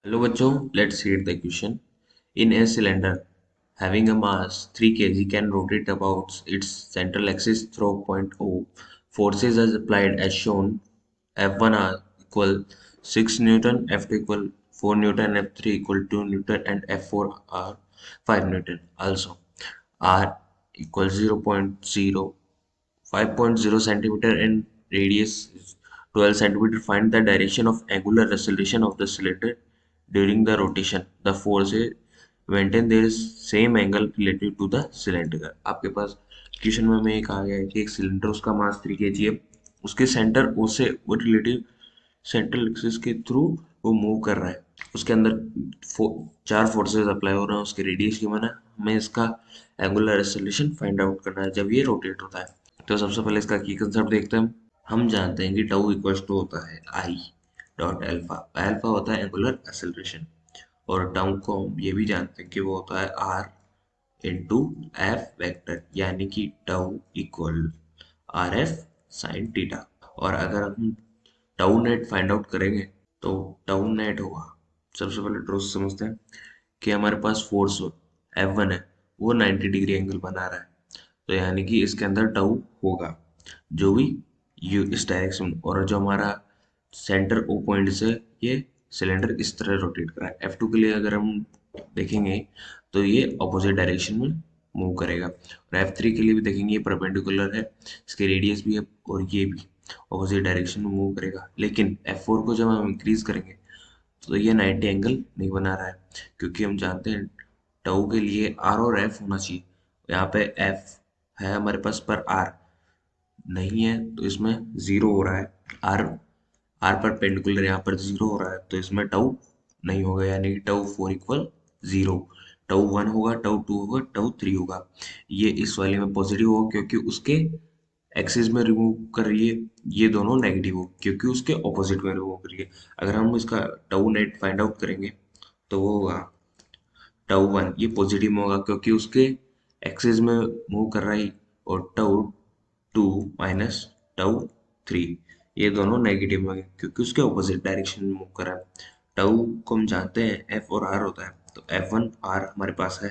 Hello बच्चों, let's read the question. In a cylinder having a mass 3 kg can rotate about its central axis through point O. Forces are applied as shown. F1 are equal 6 Newton, F2 equal 4 Newton, F3 equal 2 Newton and F4 are 5 Newton. Also, R equals 5.0 centimeter in radius is 12 centimeter. Find the direction of angular acceleration of the cylinder during the rotation. The force is maintain there is same angle relative to the cylinder. आपके पास question में हमें एक आ गया है कि एक cylinder उसका मास 3 kg है, उसके सेंटर ओ से वो रिलेटिव सेंट्रल एक्सिस के थ्रू वो मूव कर रहा है, उसके अंदर चार फोर्सेस अप्लाई हो रहे हैं, उसके रेडियस गिवन है, हमें इसका एंगुलर एक्सेलरेशन फाइंड आउट करना है जब ये रोटेट होता है। तो सबसे पहले इसका की कंसेप्ट देखते हैं। हम जानते हैं कि टाउ इक्वल्स टू होता है आई डॉट अल्फा। अल्फा होता है एंगुलर एक्सेलरेशन और टाउ को हम ये भी जानते हैं कि वो होता है आर इंटू एफ वेक्टर, यानी कि tau equal R F sine theta. और अगर हम टाउ नेट फाइंड आउट करेंगे तो टाउ नेट होगा, सबसे पहले ड्रॉ समझते हैं कि हमारे पास फोर्स F1 है, वो 90 डिग्री एंगल बना रहा है, तो यानी कि इसके अंदर टाउ होगा जो भी यू इस डायरेक्शन, और जो हमारा सेंटर ओ पॉइंट से ये सिलेंडर इस तरह रोटेट कर रहा है। F2 के लिए अगर हम देखेंगे तो ये ऑपोजिट डायरेक्शन में मूव करेगा, और F3 के लिए भी देखेंगे ये परपेंडिकुलर है, इसके रेडियस भी है और ये भी ऑपोजिट डायरेक्शन में मूव करेगा। लेकिन F4 को जब हम इंक्रीज करेंगे तो ये 90 एंगल नहीं बना रहा है, क्योंकि हम जानते हैं टाउ के लिए आर और एफ होना चाहिए। यहाँ पे एफ है हमारे पास पर आर नहीं है, तो इसमें जीरो हो रहा है। आर आर पर पेंडिकुलर यहाँ पर जीरो हो रहा है, तो इसमें टाउ नहीं होगा, यानी कि tau four equal zero. Tau one होगा, टाउ टू होगा, टाउ थ्री होगा। ये इस वाले में पॉजिटिव होगा क्योंकि उसके एक्सिस में रिमूव कर रही है, ये दोनों नेगेटिव हो क्योंकि उसके ऑपोजिट में रिमूव कर रही है। अगर हम इसका टाउ नेट फाइंड आउट करेंगे तो वो होगा टाउ वन, ये पॉजिटिव में होगा क्योंकि उसके एक्सिस में मूव कर रहा है, और tau two minus tau three ये दोनों नेगेटिव में होंगे क्योंकि उसके ऑपोजिट डायरेक्शन में मूव कर रहा है। टाउ को हम जानते हैं एफ और आर होता है, तो एफ वन आर हमारे पास है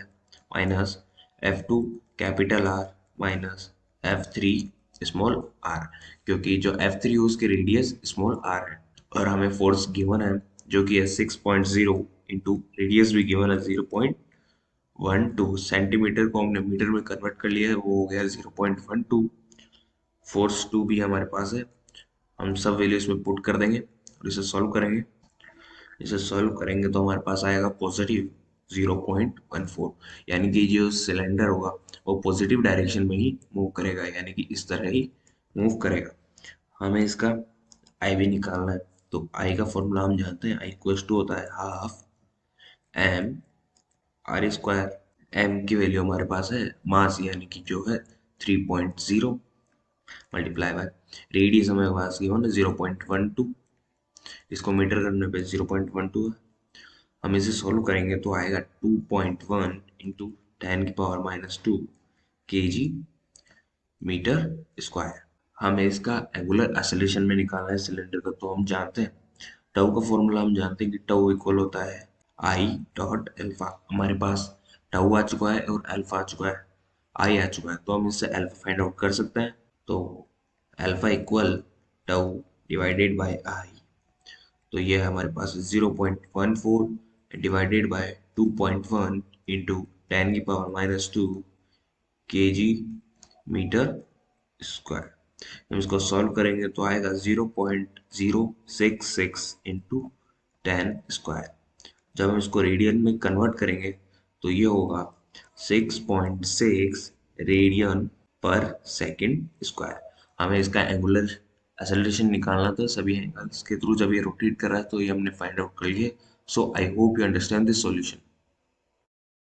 minus F two capital R minus F three small R, क्योंकि जो एफ थ्री है उसकी रेडियस स्मॉल आर है, और हमें फोर्स गिवन है जो कि है 6.0 इंटू रेडियस भी गिवन है 0.12 सेंटीमीटर को हमने मीटर में कन्वर्ट कर लिया है, वो हो गया 0.12। फोर्स टू भी हमारे पास है, हम सब वैल्यू इसमें पुट कर देंगे और इसे सॉल्व करेंगे। इसे सॉल्व करेंगे तो हमारे पास आएगा पॉजिटिव 0.14, यानी कि जो सिलेंडर होगा वो पॉजिटिव डायरेक्शन में ही मूव करेगा, यानी कि इस तरह ही मूव करेगा। हमें इसका आई भी निकालना है, तो आई का फॉर्मूला हम जानते हैं, आई इक्वल्स टू होता है half M R square. M की वैल्यू हमारे पास है मास, यानी कि जो है 3.0 मल्टीप्लाई बाय रेडियस हमारे पास गिवन है 0.12, इसको मीटर करने पे 0.12 है। हम इसे सॉल्व करेंगे तो आएगा 2.1 इंटू 10⁻⁻² kg मीटर स्क्वायर। हमें इसका एंगुलर एक्सेलरेशन में निकालना है सिलेंडर का, तो हम जानते हैं टाउ का फॉर्मूला, हम जानते हैं कि टाउ इक्वल होता है आई डॉट अल्फा। हमारे पास टाउ आ चुका है और अल्फा आ चुका है, आई आ चुका है, तो हम इससे अल्फा फाइंड आउट कर सकते हैं। तो alpha equal tau divided by I, तो ये हमारे पास 0.14 divided by 2.1 into 10⁻⁻² kg metre square. हम इसको सॉल्व करेंगे तो आएगा 0.066 इंटू 10 स्क्वायर। जब हम इसको रेडियन में कन्वर्ट करेंगे तो ये होगा 6.6 रेडियन पर सेकंड स्क्वायर। हमें इसका एंगुलर एक्सेलरेशन निकालना था सभी एंगल्स के थ्रू, जब ये रोटेट कर रहा है, तो ये हमने फाइंड आउट कर लिए। So I hope you understand this solution.